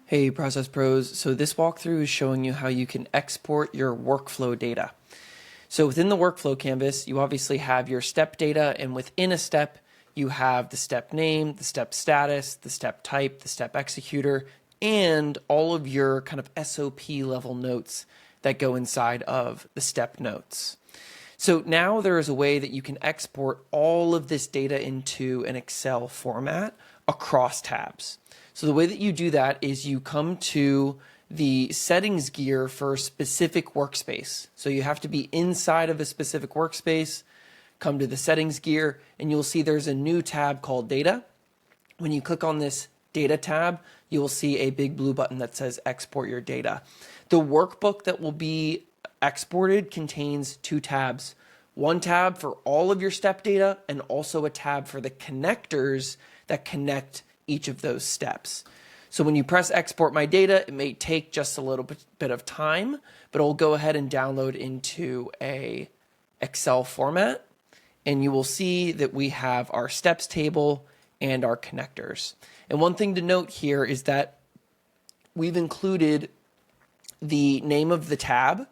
Hey Process Pros, so this walkthrough is showing you how you can export your workflow data. So within the workflow canvas, you obviously have your step data, and within a step, you have the step name, the step status, the step type, the step executor, and all of your kind of SOP level notes that go inside of the step notes. So now there is a way that you can export all of this data into an Excel format across tabs. So the way that you do that is you come to the settings gear for a specific workspace. So you have to be inside of a specific workspace, come to the settings gear, and you'll see there's a new tab called data. When you click on this data tab, you will see a big blue button that says export your data. The workbook that will be exported contains two tabs. One tab for all of your step data and also a tab for the connectors that connect each of those steps. So when you press export my data, it may take just a little bit of time, but it'll go ahead and download into a Excel format, and you will see that we have our steps table and our connectors. And one thing to note here is that we've included the name of the tab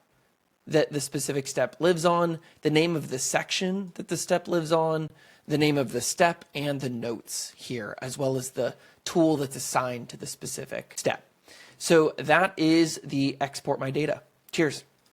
that the specific step lives on, the name of the section that the step lives on, the name of the step, and the notes here, as well as the tool that's assigned to the specific step. So that is the export my data. Cheers.